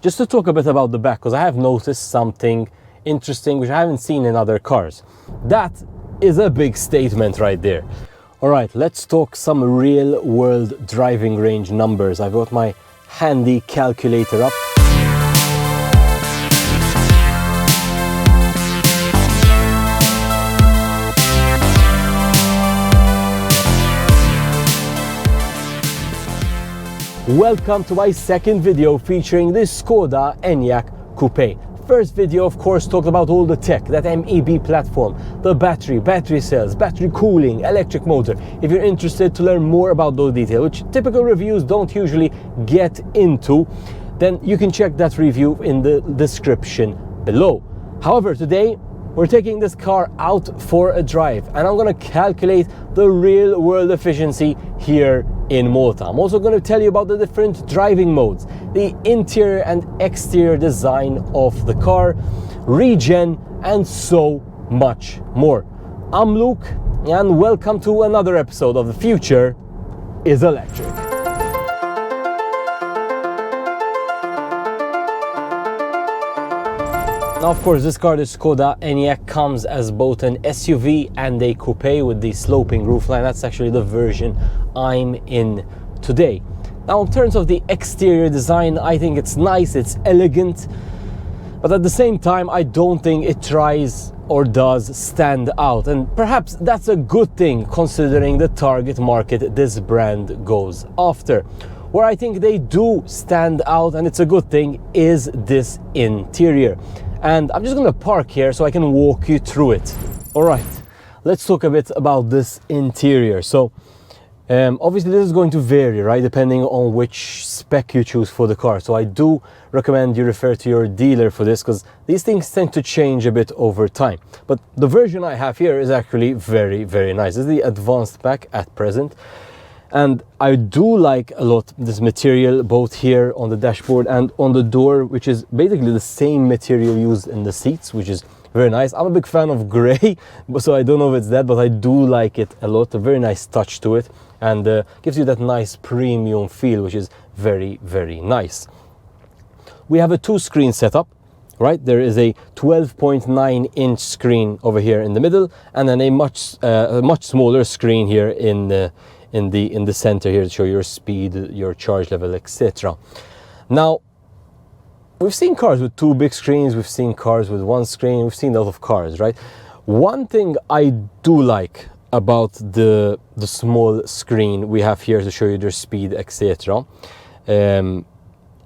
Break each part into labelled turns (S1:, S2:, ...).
S1: just to talk a bit about the back, because I have noticed something interesting which I haven't seen in other cars. That is a big statement right there. All right, let's talk some real world driving range numbers. I've got my handy calculator up. Welcome to my second video featuring this Skoda Enyaq Coupe. First video, of course, talked about all the tech, that MEB platform, the battery cells, battery cooling, electric motor. If you're interested to learn more about those details, which typical reviews don't usually get into, then you can check that review in the description below. However, today we're taking this car out for a drive and I'm going to calculate the real world efficiency here in Malta. I'm also going to tell you about the different driving modes, the interior and exterior design of the car, regen, and so much more. I'm Luke and welcome to another episode of The Future is Electric. Now, of course, this car, the Skoda Enyaq, comes as both an SUV and a coupe with the sloping roofline. That's actually the version I'm in today. Now, in terms of the exterior design, I think it's nice, it's elegant, but at the same time, I don't think it tries or does stand out. And perhaps that's a good thing considering the target market this brand goes after. Where I think they do stand out, and it's a good thing, is this interior. And I'm just going to park here so I can walk you through it. All right, let's talk a bit about this interior. So obviously this is going to vary, right, depending on which spec you choose for the car. So I do recommend you refer to your dealer for this, because these things tend to change a bit over time. But the version I have here is actually very, very nice. It's the advanced pack at present. And I do like a lot this material, both here on the dashboard and on the door, which is basically the same material used in the seats, which is very nice. I'm a big fan of grey, so I don't know if it's that, but I do like it a lot. A very nice touch to it, and gives you that nice premium feel, which is very, very nice. We have a two-screen setup, right? There is a 12.9-inch screen over here in the middle, and then a much smaller screen here in the center here to show your speed, your charge level, etc. Now, we've seen cars with two big screens, we've seen cars with one screen, we've seen a lot of cars, right? One thing I do like about the small screen we have here to show you their speed, etc.,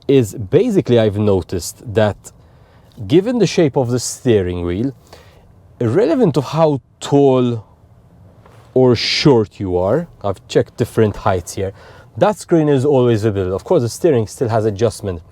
S1: is basically I've noticed that given the shape of the steering wheel, irrelevant of how tall or short you are, I've checked different heights here, that screen is always visible. Of course, the steering still has adjustment.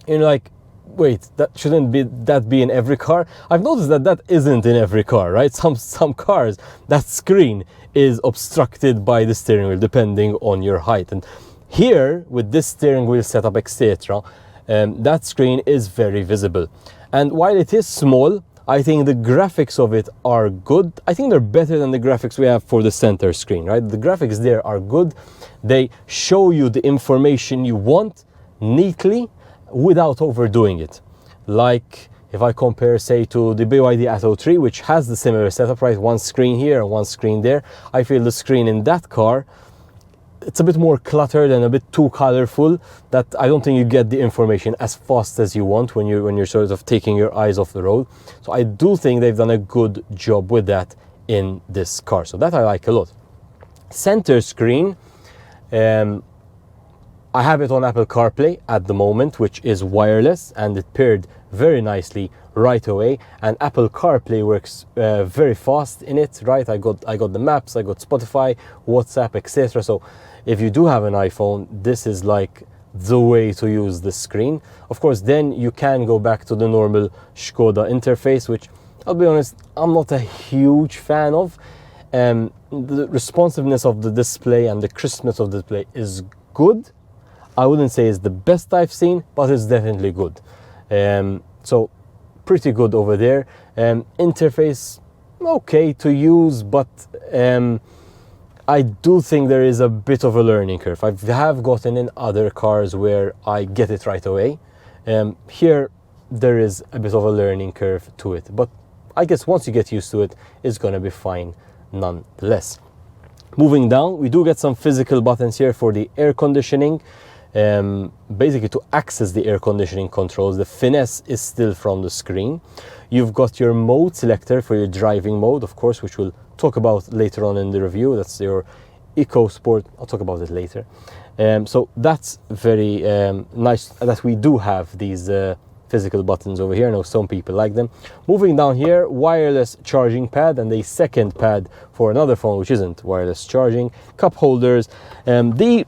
S1: You're like, wait, that shouldn't be in every car? I've noticed that isn't in every car, right? Some cars, that screen is obstructed by the steering wheel depending on your height. And here, with this steering wheel setup, etc., that screen is very visible. And while it is small, I think the graphics of it are good. I think they're better than the graphics we have for the center screen, right? The graphics there are good. They show you the information you want neatly without overdoing it. Like if I compare, say, to the BYD Atto 3, which has the similar setup, right? One screen here and one screen there. I feel the screen in that car, it's a bit more cluttered and a bit too colorful, that I don't think you get the information as fast as you want when you're sort of taking your eyes off the road. So I do think they've done a good job with that in this car. So that I like a lot. Center screen, I have it on Apple CarPlay at the moment, which is wireless, and it paired very nicely right away. And Apple CarPlay works very fast in it, right? I got the maps, I got Spotify, WhatsApp, etc. So if you do have an iPhone, this is like the way to use the screen. Of course, then you can go back to the normal Skoda interface, which I'll be honest, I'm not a huge fan of. The responsiveness of the display and the crispness of the display is good. I wouldn't say it's the best I've seen, but it's definitely good. So pretty good over there. Interface, okay to use, but I do think there is a bit of a learning curve. I have gotten in other cars where I get it right away. Here there is a bit of a learning curve to it, but I guess once you get used to it, it's going to be fine nonetheless. Moving down, we do get some physical buttons here for the air conditioning. Basically to access the air conditioning controls. The finesse is still from the screen. You've got your mode selector for your driving mode, of course, which we'll talk about later on in the review. That's your Eco Sport. I'll talk about it later. So that's very nice that we do have these physical buttons over here. I know some people like them. Moving down here, wireless charging pad and a second pad for another phone which isn't wireless charging. Cup holders. The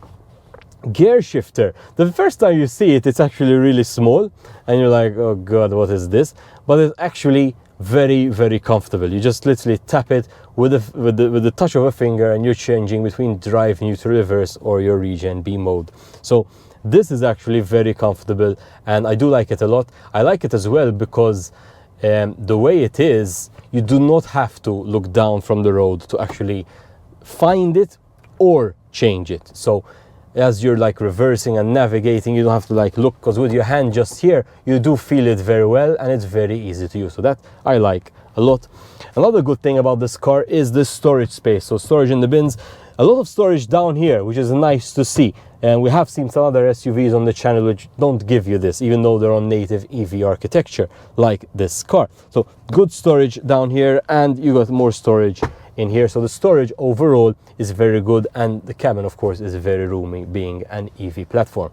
S1: gear shifter, the first time you see it, it's actually really small and you're like, oh god, what is this? But it's actually very, very comfortable. You just literally tap it with the touch of a finger and you're changing between drive, neutral, reverse or your regen B mode. So this is actually very comfortable and I do like it a lot. I like it as well because the way it is, you do not have to look down from the road to actually find it or change it. So as you're like reversing and navigating, you don't have to like look, because with your hand just here, you do feel it very well and it's very easy to use. So that I like a lot. Another good thing about this car is the storage space. So storage in the bins, a lot of storage down here, which is nice to see. And we have seen some other SUVs on the channel which don't give you this, even though they're on native EV architecture like this car. So good storage down here and you got more storage in here. So the storage overall is very good and the cabin of course is very roomy being an EV platform.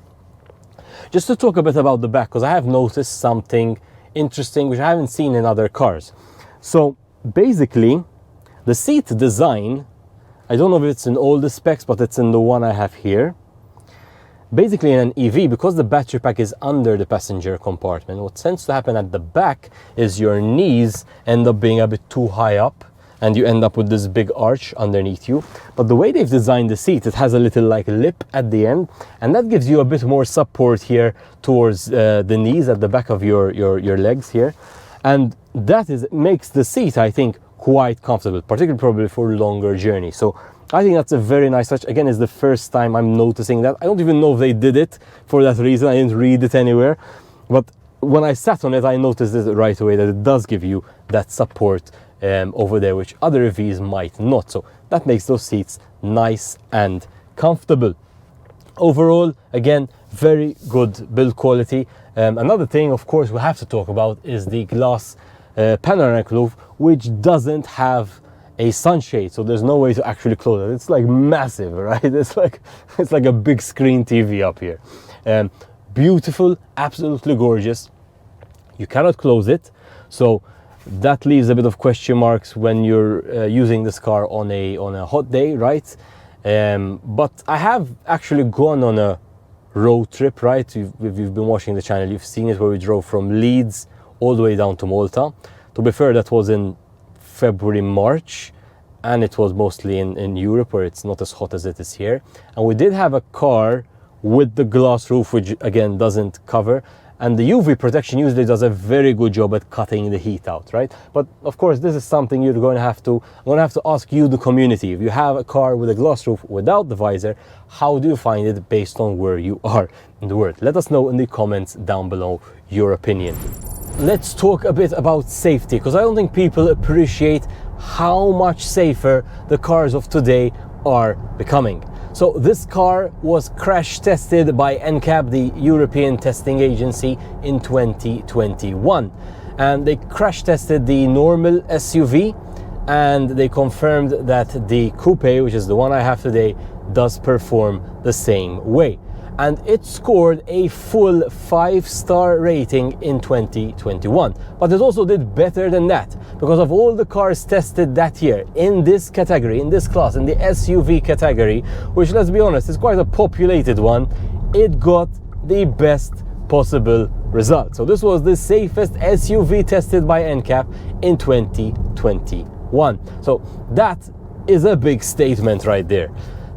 S1: Just to talk a bit about the back, because I have noticed something interesting which I haven't seen in other cars. So basically the seat design, I don't know if it's in all the specs, but it's in the one I have here. Basically in an EV, because the battery pack is under the passenger compartment, what tends to happen at the back is your knees end up being a bit too high up and you end up with this big arch underneath you. But the way they've designed the seat, it has a little like lip at the end and that gives you a bit more support here towards the knees at the back of your legs here. And that makes the seat, I think, quite comfortable, particularly probably for longer journeys. So I think that's a very nice touch. Again, it's the first time I'm noticing that. I don't even know if they did it for that reason. I didn't read it anywhere. But when I sat on it, I noticed it right away that it does give you that support over there, which other EVs might not. So that makes those seats nice and comfortable. Overall, again, very good build quality. Another thing, of course, we have to talk about is the glass panoramic roof, which doesn't have a sunshade, so there's no way to actually close it. It's like massive, right? It's like a big screen TV up here. Beautiful, absolutely gorgeous. You cannot close it, so that leaves a bit of question marks when you're using this car on a hot day, right? But I have actually gone on a road trip, right? If you've been watching the channel, you've seen it, where we drove from Leeds all the way down to Malta. To be fair, that was in February, March, and it was mostly in Europe where it's not as hot as it is here. And we did have a car with the glass roof, which again doesn't cover, and the UV protection usually does a very good job at cutting the heat out, right? But of course this is something I'm going to have to ask you, the community. If you have a car with a glass roof without the visor, how do you find it based on where you are in the world? Let us know in the comments down below your opinion. Let's talk a bit about safety, because I don't think people appreciate how much safer the cars of today are becoming. So this car was crash tested by NCAP, the European testing agency, in 2021. And they crash tested the normal SUV and they confirmed that the coupe, which is the one I have today, does perform the same way. And it scored a full 5-star rating in 2021. But it also did better than that, because of all the cars tested that year in this category, in this class, in the SUV category, which, let's be honest, is quite a populated one, it got the best possible result. So this was the safest SUV tested by NCAP in 2021. So that is a big statement right there.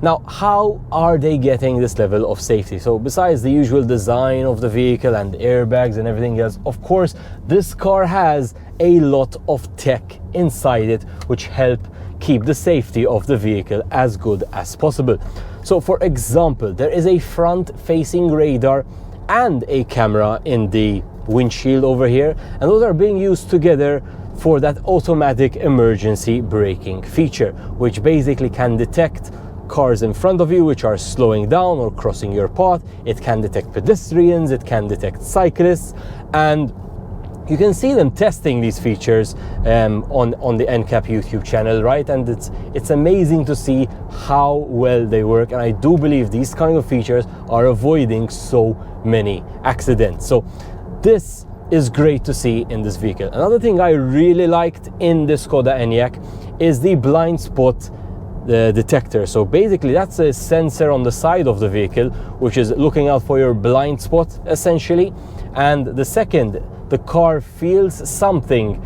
S1: Now, how are they getting this level of safety? So besides the usual design of the vehicle and airbags and everything else, of course, this car has a lot of tech inside it which help keep the safety of the vehicle as good as possible. So for example, there is a front-facing radar and a camera in the windshield over here, and those are being used together for that automatic emergency braking feature, which basically can detect cars in front of you which are slowing down or crossing your path. It can detect pedestrians, it can detect cyclists, and you can see them testing these features on the Enyaq YouTube channel, right? And it's amazing to see how well they work, and I do believe these kind of features are avoiding so many accidents. So this is great to see in this vehicle. Another thing I really liked in the Skoda Enyaq is the blind spot detector. So basically that's a sensor on the side of the vehicle which is looking out for your blind spot essentially, and the second the car feels something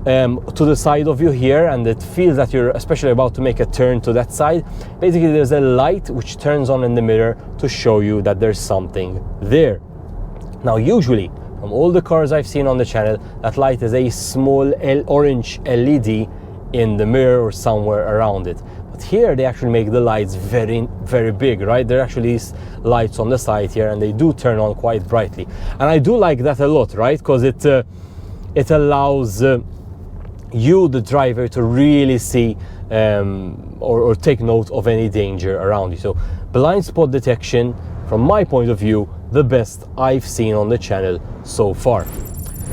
S1: to the side of you here, and it feels that you're especially about to make a turn to that side, basically there's a light which turns on in the mirror to show you that there's something there. Now usually from all the cars I've seen on the channel, that light is a small orange LED in the mirror or somewhere around it. But here they actually make the lights very, very big, right? There are actually these lights on the side here, and they do turn on quite brightly. And I do like that a lot, right? Because it allows you, the driver, to really see or take note of any danger around you. So blind spot detection, from my point of view, the best I've seen on the channel so far.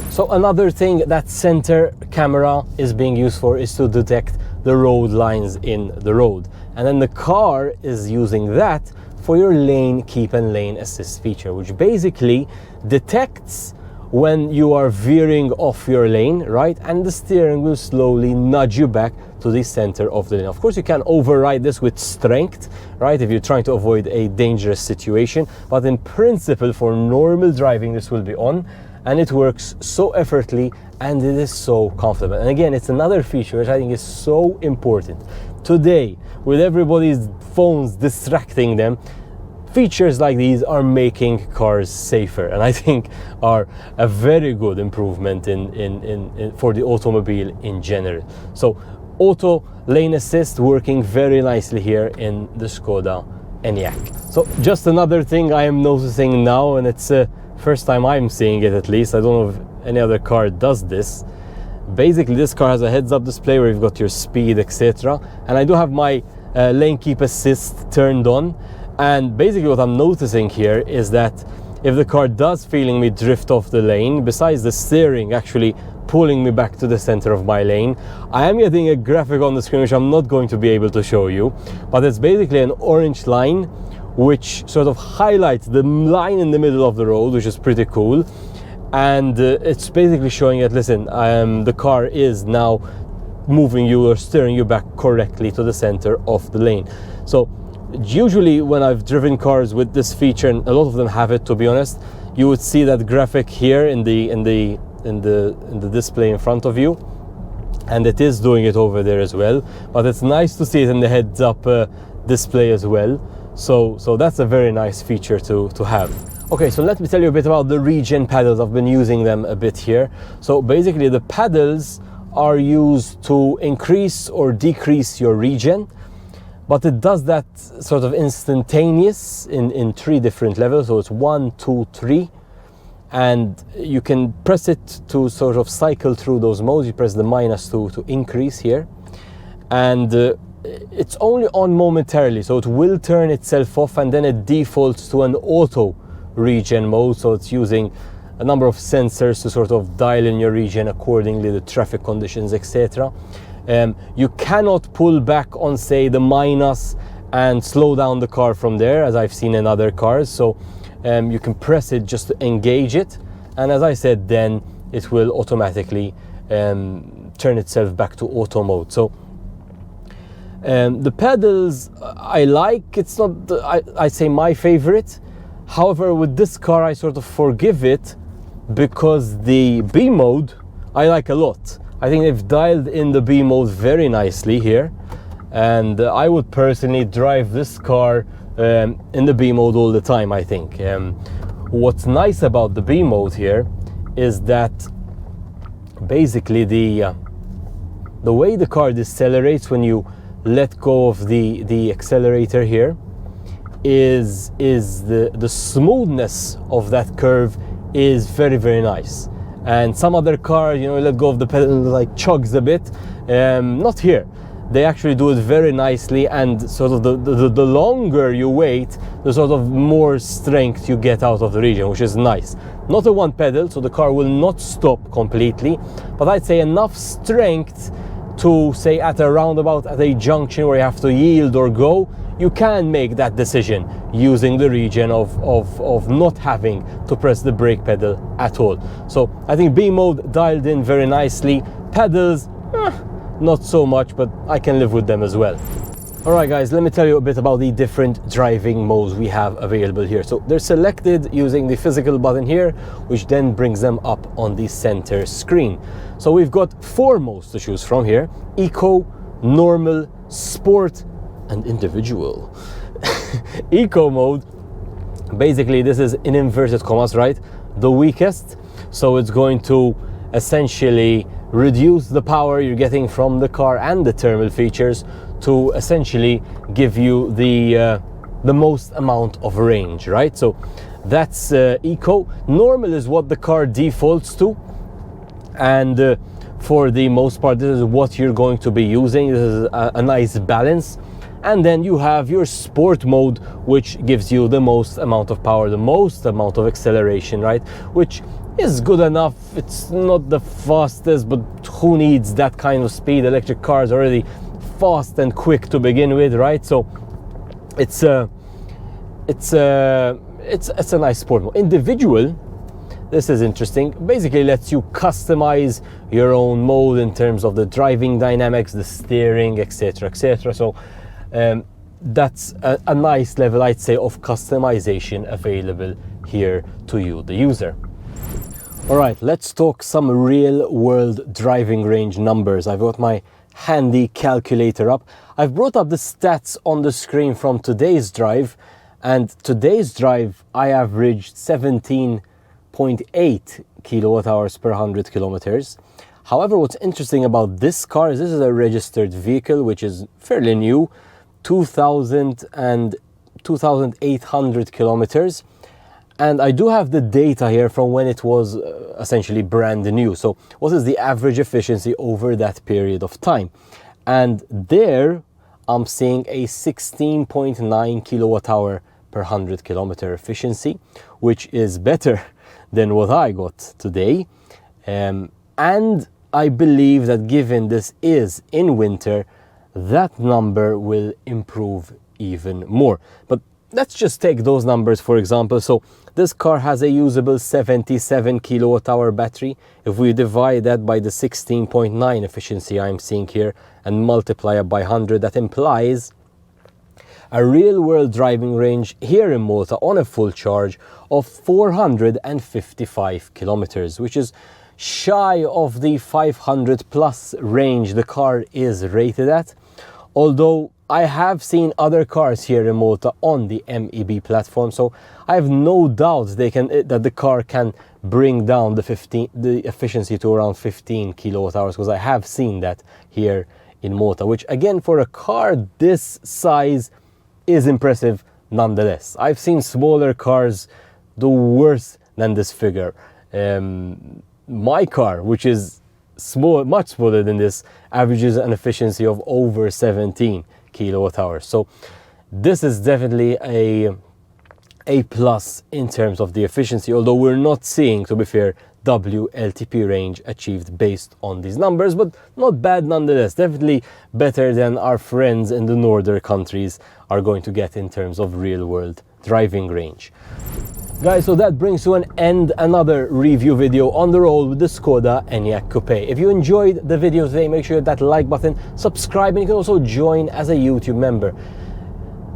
S1: So another thing that center camera is being used for is to detect the road lines in the road, and then the car is using that for your lane keep and lane assist feature, which basically detects when you are veering off your lane, right? And the steering will slowly nudge you back to the center of the lane. Of course, you can override this with strength, right? If you're trying to avoid a dangerous situation, but in principle, for normal driving, this will be on, and it works so effortlessly, and it is so comfortable. And again, it's another feature which I think is so important today, with everybody's phones distracting them. Features like these are making cars safer, and I think are a very good improvement in for the automobile in general. So auto lane assist working very nicely here in the Skoda Enyaq. So just another thing I am noticing now, and it's first time I'm seeing it, at least I don't know if any other car does this. Basically this car has a heads-up display where you've got your speed, etc., and I do have my lane keep assist turned on. And basically what I'm noticing here is that if the car does feeling me drift off the lane, besides the steering actually pulling me back to the center of my lane, I am getting a graphic on the screen which I'm not going to be able to show you, but it's basically an orange line which sort of highlights the line in the middle of the road, which is pretty cool. And it's basically showing that, listen, the car is now moving you or steering you back correctly to the center of the lane. So usually when I've driven cars with this feature, and a lot of them have it, to be honest, you would see that graphic here in the display in front of you, and it is doing it over there as well, but it's nice to see it in the heads-up display as well. So that's a very nice feature to have. Okay, so let me tell you a bit about the regen pedals. I've been using them a bit here. So basically the pedals are used to increase or decrease your regen, but it does that sort of instantaneous in 3 different levels. So it's 1, 2, 3, and you can press it to sort of cycle through those modes. You press the -2 to increase here, and it's only on momentarily, so it will turn itself off, and then it defaults to an auto regen mode. So it's using a number of sensors to sort of dial in your regen accordingly, the traffic conditions, etc. You cannot pull back on, say, the minus and slow down the car from there, as I've seen in other cars. So you can press it just to engage it, and as I said, then it will automatically turn itself back to auto mode. So the pedals I like. It's not I say my favorite. However, with this car I sort of forgive it, because the B mode I like a lot. I think they've dialed in the B mode very nicely here, and I would personally drive this car in the B mode all the time, I think. What's nice about the B mode here is that basically the way the car decelerates when you let go of the accelerator here is the smoothness of that curve is very, very nice. And some other cars, you know, let go of the pedal and like chugs a bit. Not here. They actually do it very nicely, and sort of the longer you wait, the sort of more strength you get out of the region, which is nice. Not a one pedal, so the car will not stop completely, but I'd say enough strength to say at a roundabout, at a junction where you have to yield or go, you can make that decision using the region of not having to press the brake pedal at all. So I think B mode dialed in very nicely. Pedals, not so much, but I can live with them as well. Alright guys, let me tell you a bit about the different driving modes we have available here. So they're selected using the physical button here, which then brings them up on the center screen. So we've got 4 modes to choose from here: Eco, Normal, Sport, and Individual. Eco mode, basically this is in inverted commas, right? The weakest. So it's going to essentially reduce the power you're getting from the car and the thermal features to essentially give you the most amount of range, right? So that's Eco. Normal is what the car defaults to, and for the most part this is what you're going to be using. This is a nice balance. And then you have your Sport mode, which gives you the most amount of power, the most amount of acceleration, right? Which is good enough. It's not the fastest, but who needs that kind of speed? Electric cars are already fast and quick to begin with, right? So it's a nice sport mode. Individual, this is interesting. Basically lets you customize your own mode in terms of the driving dynamics, the steering, etc., etc. So that's a nice level, I'd say, of customization available here to you, the user. All right, let's talk some real world driving range numbers. I've got my handy calculator up. I've brought up the stats on the screen from today's drive, and today's drive I averaged 17.8 kilowatt hours per 100 kilometers. However, what's interesting about this car is this is a registered vehicle, which is fairly new, 2,800 kilometers. And I do have the data here from when it was essentially brand new. So what is the average efficiency over that period of time? And there I'm seeing a 16.9 kilowatt hour per 100 kilometer efficiency, which is better than what I got today. And I believe that given this is in winter, that number will improve even more. But let's just take those numbers for example. So this car has a usable 77 kilowatt hour battery. If we divide that by the 16.9 efficiency I'm seeing here and multiply it by 100, that implies a real world driving range here in Malta on a full charge of 455 kilometers, which is shy of the 500 plus range the car is rated at. Although I have seen other cars here in Malta on the MEB platform, so I have no doubt that the car can bring down the efficiency to around 15 kilowatt hours, because I have seen that here in Malta, which again for a car this size is impressive nonetheless. I've seen smaller cars do worse than this figure. My car, which is small, much smaller than this, averages an efficiency of over 17 kilowatt hours. So this is definitely a plus in terms of the efficiency, although we're not seeing, to be fair, WLTP range achieved based on these numbers, but not bad nonetheless. Definitely better than our friends in the northern countries are going to get in terms of real world driving range. Guys, so that brings to an end another review video on the road with the Skoda Enyaq Coupe. If you enjoyed the video today, make sure you hit that like button, subscribe, and you can also join as a YouTube member.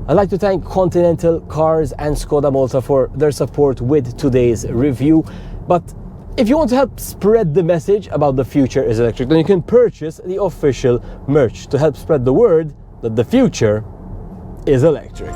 S1: I'd like to thank Continental Cars and Skoda Malta for their support with today's review. But if you want to help spread the message about the future is electric, then you can purchase the official merch to help spread the word that the future is electric.